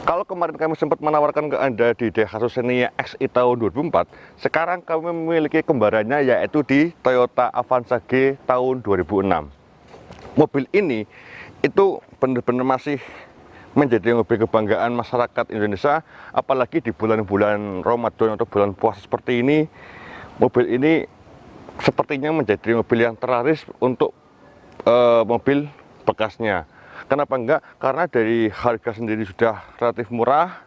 Kalau kemarin kami sempat menawarkan ke Anda di Daihatsu Xenia XI tahun 2004, sekarang kami memiliki kembarannya yaitu di Toyota Avanza G tahun 2006. Mobil ini itu benar-benar masih menjadi mobil kebanggaan masyarakat Indonesia, apalagi di bulan-bulan Ramadan atau bulan puasa seperti ini. Mobil ini sepertinya menjadi mobil yang terlaris untuk mobil bekasnya. Kenapa enggak? Karena dari harga sendiri sudah relatif murah,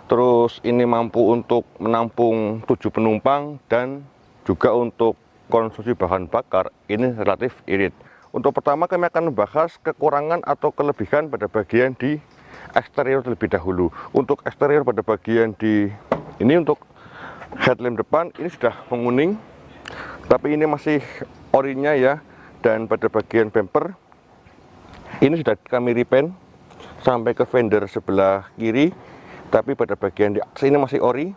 terus ini mampu untuk menampung 7 penumpang, dan juga untuk konsumsi bahan bakar ini relatif irit. Untuk pertama kami akan membahas kekurangan atau kelebihan pada bagian di eksterior terlebih dahulu. Untuk eksterior pada bagian di ini, untuk headlamp depan ini sudah menguning, tapi ini masih orinya ya. Dan pada bagian bumper ini sudah kami repaint sampai ke fender sebelah kiri, tapi pada bagian di aks ini masih ori,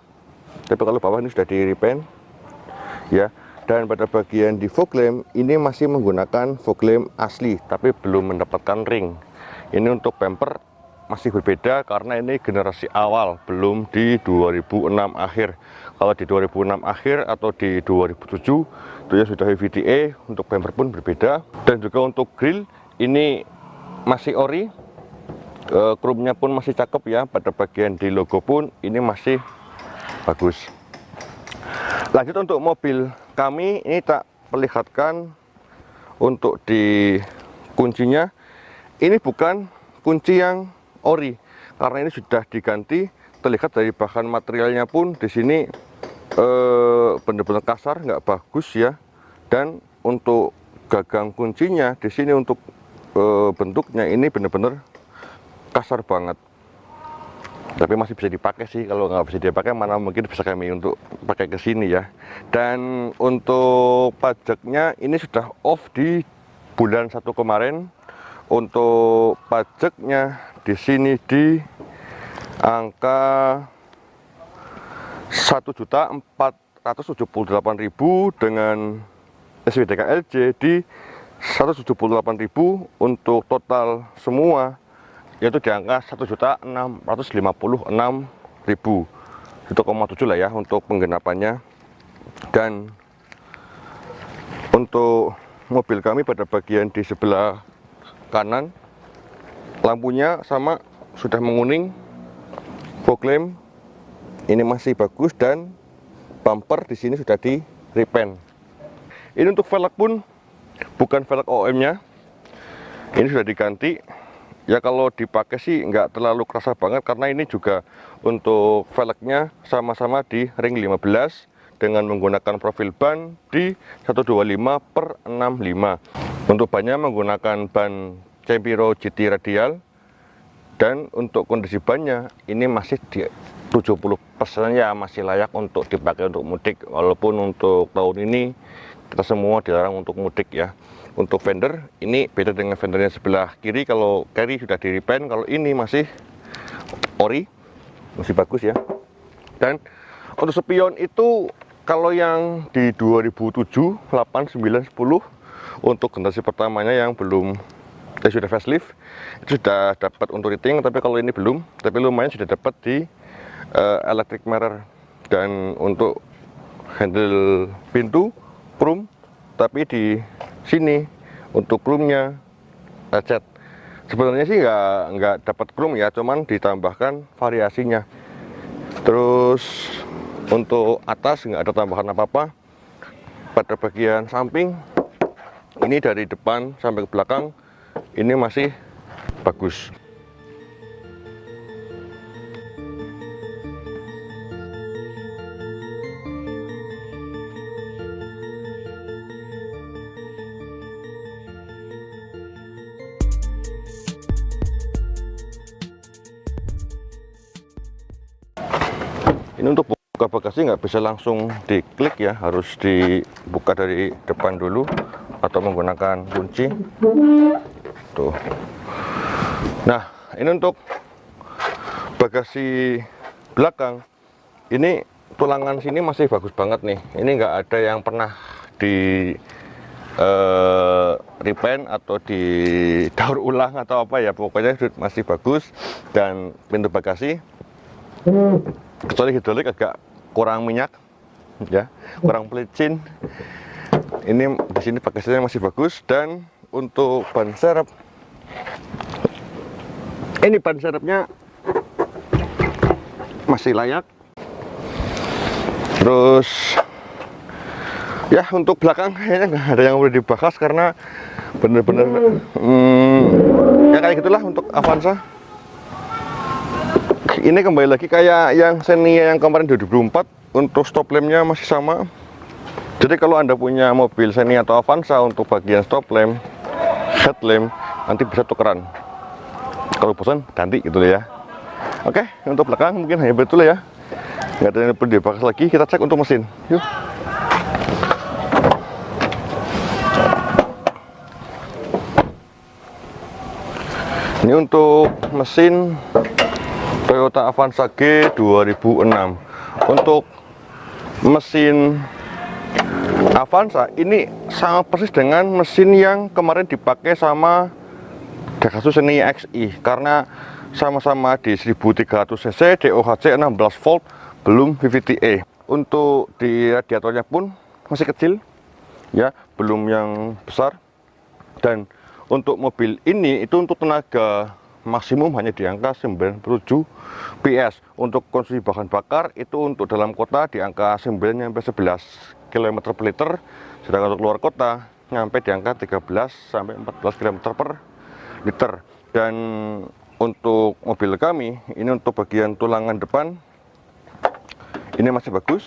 tapi kalau bawah ini sudah di repaint ya. Dan pada bagian di fog lamp ini masih menggunakan fog lamp asli, tapi belum mendapatkan ring. Ini untuk bumper masih berbeda karena ini generasi awal, belum di 2006 akhir. Kalau di 2006 akhir atau di 2007 itu ya sudah VVTA. Untuk bumper pun berbeda. Dan juga untuk grill ini masih ori, chrome-nya pun masih cakep ya. Pada bagian di logo pun ini masih bagus. Lanjut untuk mobil kami, ini tak perlihatkan untuk di kuncinya. Ini bukan kunci yang ori karena ini sudah diganti. Terlihat dari bahan materialnya pun di sini benar-benar kasar, nggak bagus ya. Dan untuk gagang kuncinya di sini untuk bentuknya ini benar-benar kasar banget. Tapi masih bisa dipakai sih. Kalau nggak bisa dipakai, mana mungkin bisa kami untuk pakai ke sini ya. Dan untuk pajaknya ini sudah off di bulan 1 kemarin. Untuk pajaknya di sini di angka 1.478.000 dengan SWDK LJ di 178.000. Untuk total semua yaitu di angka 1.656.000, 1,7 lah ya untuk penggenapannya. Dan untuk mobil kami pada bagian di sebelah kanan, lampunya sama sudah menguning, fog lamp ini masih bagus, dan bumper di sini sudah di repaint. Ini untuk velg pun bukan velg OM-nya, ini sudah diganti. Ya kalau dipakai sih nggak terlalu kerasa banget karena ini juga untuk velgnya sama-sama di ring 15 dengan menggunakan profil ban di 125/65. Untuk bannya menggunakan ban Cempiro GT radial, dan untuk kondisi bannya ini masih di 70% ya, masih layak untuk dipakai untuk mudik. Walaupun untuk tahun ini kita semua dilarang untuk mudik ya. Untuk fender ini beda dengan fendernya sebelah kiri. Kalau kiri sudah di repaint, kalau ini masih ori, masih bagus ya. Dan untuk spion itu kalau yang di 2007, 8, 9, 10 untuk generasi pertamanya yang belum sudah facelift itu sudah dapat untuk rating, tapi kalau ini belum, tapi lumayan sudah dapat di electric mirror. Dan untuk handle pintu chrome, tapi di sini untuk chrome-nya lecet. Sebenarnya sih nggak dapat chrome ya, cuman ditambahkan variasinya. Terus untuk atas nggak ada tambahan apa-apa. Pada bagian samping ini dari depan sampai ke belakang ini masih bagus. Ini untuk buka bagasi nggak bisa langsung diklik ya, harus dibuka dari depan dulu atau menggunakan kunci. Tuh. Nah, ini untuk bagasi belakang. Ini tulangan sini masih bagus banget nih. Ini nggak ada yang pernah repaint atau didaur ulang atau apa ya, pokoknya masih bagus. Dan pintu bagasi kecuali hidrolik agak kurang minyak ya, kurang pelicin. Ini di sini bagasinya masih bagus. Dan untuk ban serep, ini ban serepnya masih layak. Terus ya untuk belakang kayaknya nggak ada yang boleh dibahas karena bener-bener ya kayak gitulah untuk Avanza. Ini kembali lagi kayak yang Xenia yang kemarin 2004, untuk stop lampnya masih sama. Jadi kalau Anda punya mobil Xenia atau Avanza, untuk bagian stop lamp, headlamp nanti bisa tukeran. Kalau bosan ganti gitu ya. Oke, untuk belakang mungkin hanya betul ya, nggak ada yang perlu dibahas lagi. Kita cek untuk mesin, yuk. Ini untuk mesin Toyota Avanza G 2006. Untuk mesin Avanza ini sama persis dengan mesin yang kemarin dipakai sama Daihatsu Xenia XI, karena sama-sama di 1300 cc, DOHC 16 volt, belum VVT-e. Untuk di radiatornya pun masih kecil ya, belum yang besar. Dan untuk mobil ini itu untuk tenaga maksimum hanya di angka 97 PS. Untuk konsumsi bahan bakar itu untuk dalam kota di angka 9 sampai 11 km per liter, sedangkan untuk luar kota nyampe di angka 13 sampai 14 km per liter. Dan untuk mobil kami ini, untuk bagian tulangan depan ini masih bagus,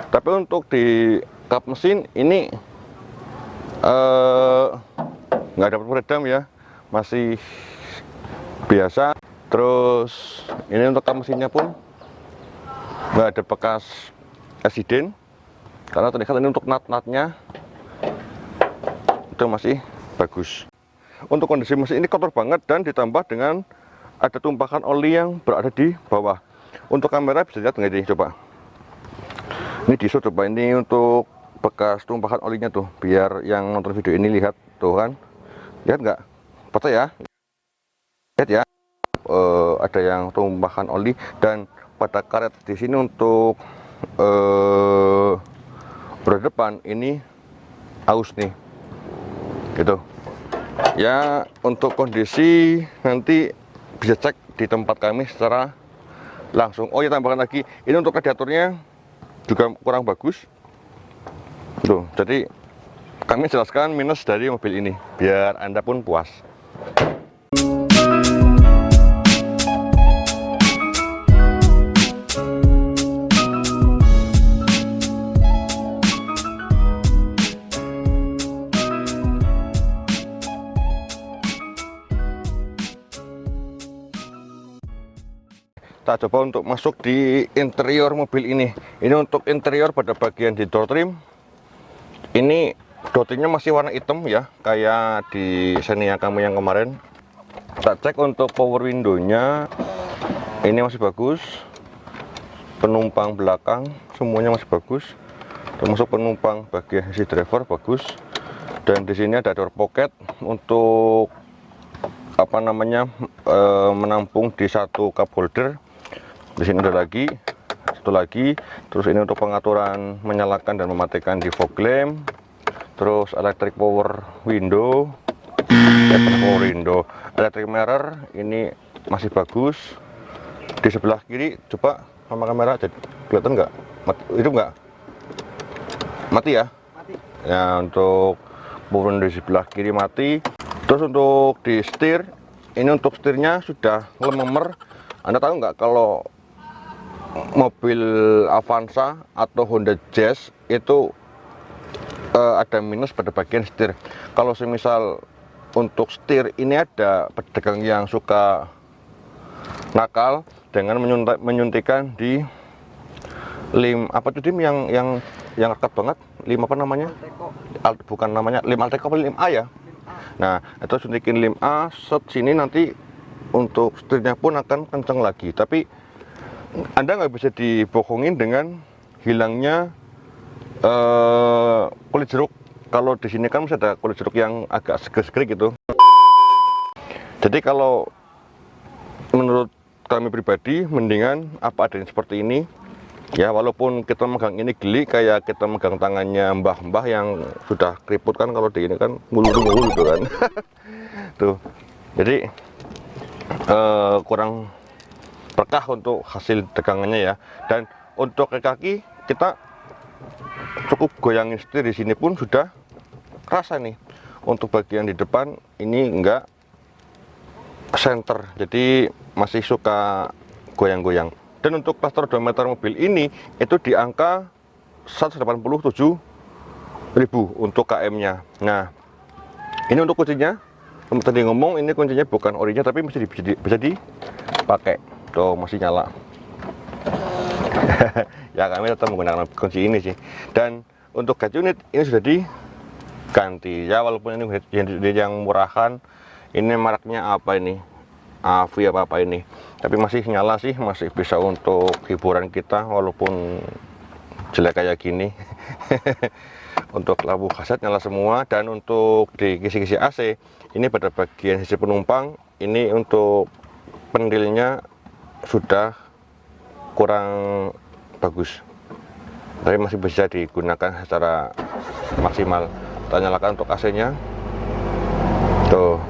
tapi untuk di kap mesin ini nggak dapat peredam ya, masih biasa. Terus ini untuk kap mesinnya pun nggak ada bekas eksiden, karena terlihat ini untuk nut-nutnya itu masih bagus. Untuk kondisi mesin ini kotor banget, dan ditambah dengan ada tumpahan oli yang berada di bawah. Untuk kamera bisa lihat nggak ini, coba ini di coba ini untuk bekas tumpahan olinya tuh, biar yang nonton video ini lihat tuh kan, lihat nggak, percaya lihat ya, ada yang tumpahan oli. Dan pada karet di sini untuk roda depan ini aus nih gitu ya. Untuk kondisi nanti bisa cek di tempat kami secara langsung. Oh ya, tambahkan lagi, ini untuk radiatornya juga kurang bagus tuh, jadi kami jelaskan minus dari mobil ini biar Anda pun puas. Kita coba untuk masuk di interior mobil ini. Ini untuk interior pada bagian di door trim. Ini door trimnya masih warna hitam ya, kayak di Xenia kamu yang kemarin. Kita cek untuk power window-nya, ini masih bagus. Penumpang belakang semuanya masih bagus, termasuk penumpang bagian sisi driver bagus. Dan di sini ada door pocket untuk apa namanya, menampung di satu cup holder. Di sini ada lagi satu lagi. Terus ini untuk pengaturan menyalakan dan mematikan di fog lamp. Terus electric power window, electric mirror ini masih bagus. Di sebelah kiri coba sama kamera, jadi kelihatan nggak, hidup nggak, mati ya, mati ya. Untuk power window di sebelah kiri mati. Terus untuk di setir, ini untuk setirnya sudah lememer. Anda tahu nggak kalau mobil Avanza atau Honda Jazz itu ada minus pada bagian setir. Kalau semisal untuk setir ini ada pedagang yang suka nakal dengan menyuntikkan di lem apa tuh, dim yang rekat banget, lem apa namanya, bukan namanya lem Alteco, lem A ya. Nah itu suntikin lem A, set sini nanti untuk setirnya pun akan kencang lagi. Tapi Anda nggak bisa dibohongin dengan hilangnya kulit jeruk kalau di sini kan masih ada kulit jeruk yang agak seger-seger gitu. Jadi kalau menurut kami pribadi mendingan apa adanya seperti ini ya, walaupun kita megang ini geli kayak kita megang tangannya mbah-mbah yang sudah keriput kan, kalau di ini kan ngulur-ngulur gitu kan. Tuh, jadi kurang berkah untuk hasil dagangannya ya. Dan untuk kaki kita cukup goyangin setir, di sini pun sudah kerasa nih. Untuk bagian di depan ini enggak center, jadi masih suka goyang-goyang. Dan untuk cluster odometer mobil ini itu di angka 187.000 untuk km-nya. Nah, ini untuk kuncinya. Tadi ngomong ini kuncinya bukan orinya tapi bisa dipakai. Tuh masih nyala. Ya kami tetap menggunakan kunci ini sih. Dan untuk gas unit ini sudah diganti ya, walaupun ini yang murahan. Ini mereknya apa ini? AVI apa ini? Tapi masih nyala sih, masih bisa untuk hiburan kita walaupun jelek kayak gini. Untuk lampu hazard nyala semua. Dan untuk di kisi-kisi AC ini pada bagian sisi penumpang ini untuk pentilnya sudah kurang bagus, tapi masih bisa digunakan secara maksimal. Kita nyalakan untuk AC nya. Tuh,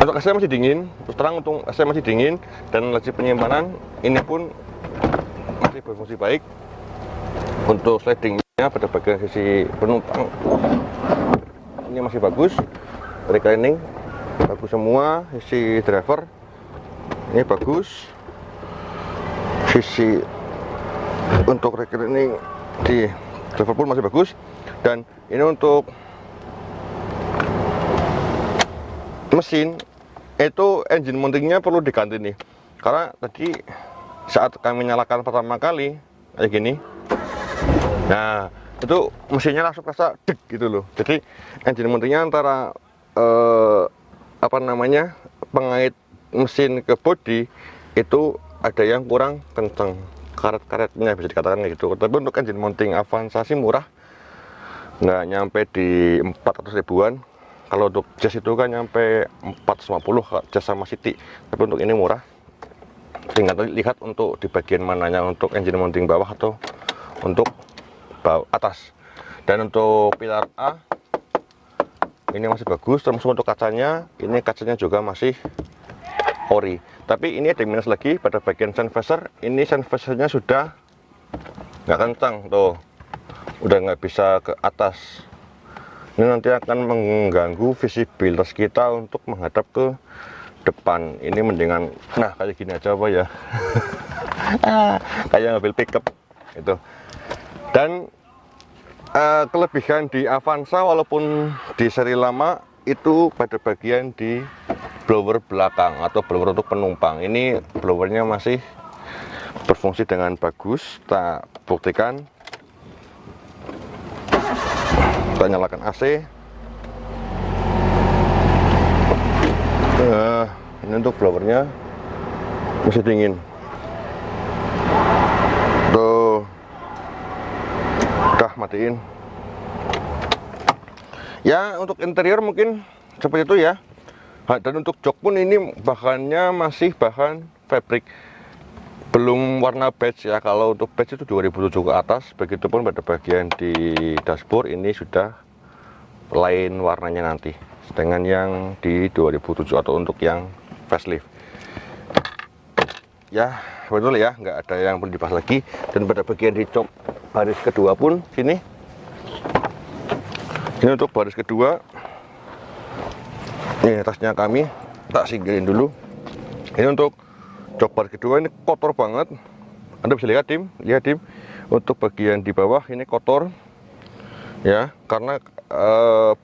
untuk AC masih dingin, terus terang untuk AC masih dingin. Dan laci penyimpanan ini pun masih berfungsi baik. Untuk slidingnya pada bagian sisi penumpang ini masih bagus, reclining bagus semua. Sisi driver ini bagus, sisi untuk reclining di driver pun masih bagus. Dan ini untuk mesin itu engine mountingnya perlu diganti nih, karena tadi saat kami nyalakan pertama kali kayak gini, nah itu mesinnya langsung rasa deg gitu loh. Jadi engine mountingnya antara pengait mesin ke bodi itu ada yang kurang kenceng, karet-karetnya bisa dikatakan kayak gitu. Tapi untuk engine mounting Avanza sih murah, nggak nyampe di 400 ribuan. Kalau untuk Jazz itu kan nyampe 450 Jazz sama City. Tapi untuk ini murah. Tinggal lihat untuk di bagian mananya, untuk engine mounting bawah atau untuk atas. Dan untuk pilar A ini masih bagus, termasuk untuk kacanya. Ini kacanya juga masih ori. Tapi ini ada minus lagi pada bagian sun visor. Ini sun visornya sudah nggak kencang tuh, udah nggak bisa ke atas. Ini nanti akan mengganggu visibilitas kita untuk menghadap ke depan. Ini mendingan nah kayak gini aja apa ya. Kayak mobil pickup itu. Dan kelebihan di Avanza walaupun di seri lama itu pada bagian di blower belakang atau blower untuk penumpang. Ini blowernya masih berfungsi dengan bagus. Kita buktikan. Kita nyalakan AC. Ini untuk blowernya masih dingin. Tuh, udah matiin. Ya untuk interior mungkin seperti itu ya. Dan untuk jok pun ini bahannya masih bahan fabric, belum warna badge ya. Kalau untuk badge itu 2007 ke atas. Begitupun pada bagian di dashboard ini sudah lain warnanya nanti dengan yang di 2007 atau untuk yang facelift. Ya betul ya, nggak ada yang perlu dibahas lagi. Dan pada bagian di jok baris kedua pun sini, ini untuk baris kedua. Ini tasnya kami tak singkirin dulu. Ini untuk jok baris kedua, ini kotor banget. Anda bisa lihat tim, untuk bagian di bawah ini kotor ya, karena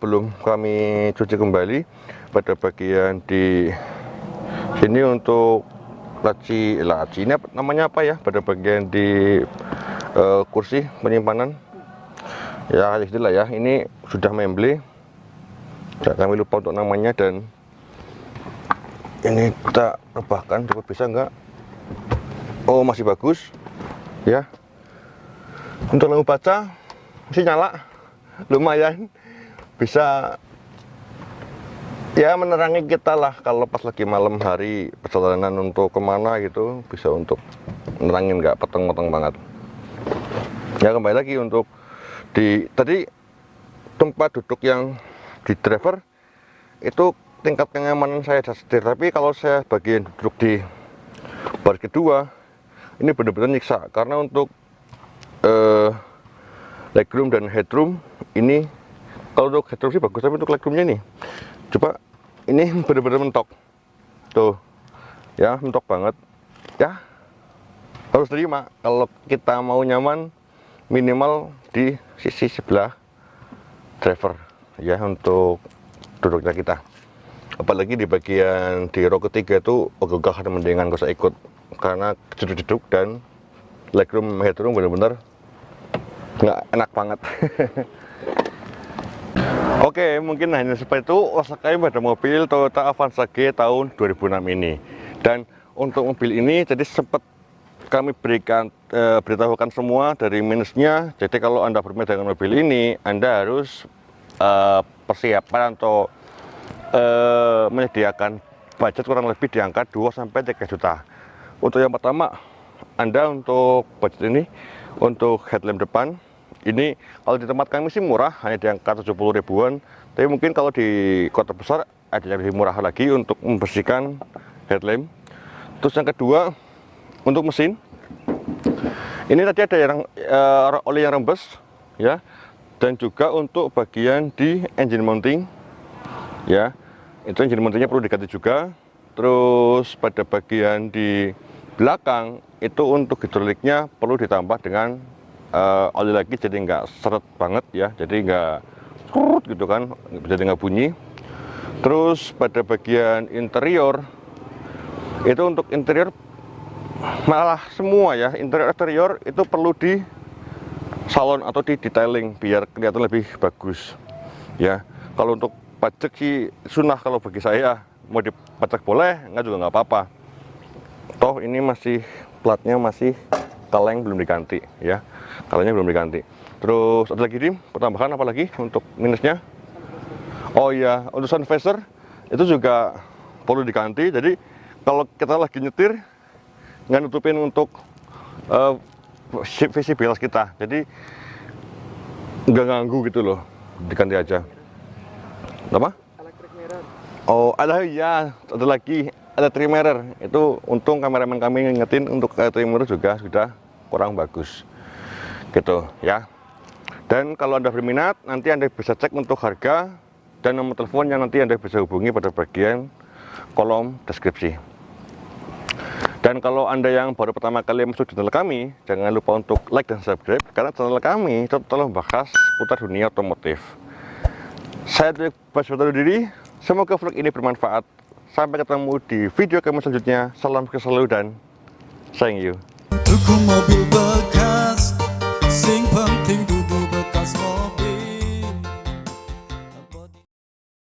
belum kami cuci kembali. Pada bagian di sini untuk laci ini namanya apa ya, pada bagian di kursi penyimpanan ya kayak gitulah ya. Ini sudah memble, kami lupa untuk namanya. Dan ini kita rebahkan, coba bisa enggak. Oh masih bagus ya. Untuk lampu baca masih nyala. lumayan bisa ya menerangi kita lah kalau pas lagi malam hari perjalanan untuk kemana gitu, bisa untuk menerangin, nggak peteng-peteng banget. Ya kembali lagi untuk tadi tempat duduk yang di driver itu tingkat kenyamanan saya sudah setir, tapi kalau saya bagian duduk di baris kedua ini benar-benar nyiksa, karena untuk legroom dan headroom ini, kalau untuk headroom sih bagus, tapi untuk legroomnya nih coba ini benar-benar mentok tuh ya, mentok banget ya. Harus terima kalau kita mau nyaman minimal di sisi sebelah driver ya untuk duduknya kita. Apalagi di bagian di row ketiga itu ogah-ogah dan mendingan gak usah ikut, karena jeduk-jeduk dan legroom headroom benar-benar nggak enak banget. Oke, mungkin hanya seperti itu wawasan pada mobil Toyota Avanza G tahun 2006 ini. Dan untuk mobil ini jadi sempat kami beritahukan semua dari minusnya. Jadi kalau Anda bermain dengan mobil ini, Anda harus persiapan atau menyediakan budget kurang lebih di angka 2-3 juta. Untuk yang pertama, Anda untuk budget ini untuk headlamp depan ini kalau di tempat kami sih murah, hanya di angka 70 ribuan. Tapi mungkin kalau di kota besar ada yang lebih murah lagi untuk membersihkan headlamp. Terus yang kedua, untuk mesin ini tadi ada yang oli yang rembes ya, dan juga untuk bagian di engine mounting ya, itu engine mountingnya perlu diganti juga. Terus pada bagian di belakang itu untuk hidroliknya perlu ditambah dengan oli lagi, jadi nggak seret banget ya, jadi nggak surut gitu kan, jadi nggak bunyi. Terus pada bagian interior itu untuk interior malah semua ya, interior eksterior itu perlu di salon atau di detailing biar kelihatan lebih bagus ya. Kalau untuk pajak sih sunnah kalau bagi saya, mau dipajak boleh, nggak juga nggak apa-apa, toh ini masih platnya masih kaleng belum diganti ya, kalengnya belum diganti. Terus ada lagi dim pertambahan apa lagi untuk minusnya? Oh iya, untuk sun visor itu juga perlu diganti. Jadi kalau kita lagi nyetir nggak nutupin untuk visibilitas kita, jadi nggak ganggu gitu loh, diganti aja. Apa? Electric mirror. Oh ada ya, ada lagi, ada trim mirror. Itu untung kameramen kami ngingetin untuk trim mirror juga sudah kurang bagus gitu ya. Dan kalau Anda berminat, nanti Anda bisa cek untuk harga dan nomor telepon yang nanti Anda bisa hubungi pada bagian kolom deskripsi. Dan kalau Anda yang baru pertama kali masuk channel kami, jangan lupa untuk like dan subscribe, karena channel kami telah membahas putar dunia otomotif. Saya dari Bas diri, semoga vlog ini bermanfaat. Sampai ketemu di video kami selanjutnya. Salam sukses selalu dan sayang you. Dukung mobil bekas